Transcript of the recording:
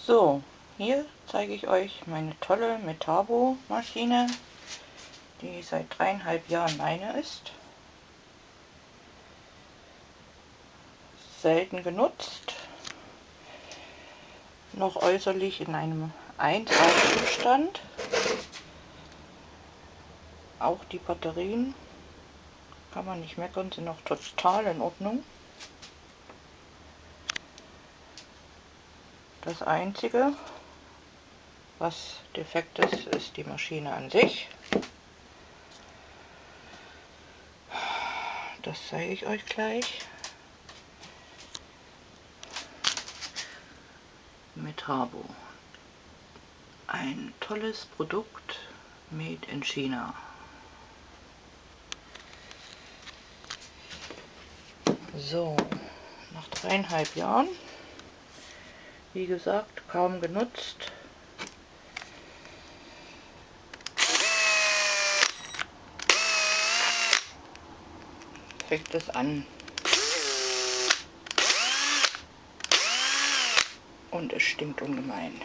So, hier zeige ich euch meine tolle Metabo Maschine, die seit 3,5 Jahren meine ist. Selten genutzt, noch äußerlich in einem 1A-Zustand. Auch die Batterien, kann man nicht meckern, sind noch total in Ordnung. Das Einzige, was defekt ist, ist die Maschine an sich. Das zeige ich euch gleich. Metabo. Ein tolles Produkt, made in China. So, nach 3,5 Jahren, wie gesagt, kaum genutzt. Fängt es an. Und es stinkt ungemein.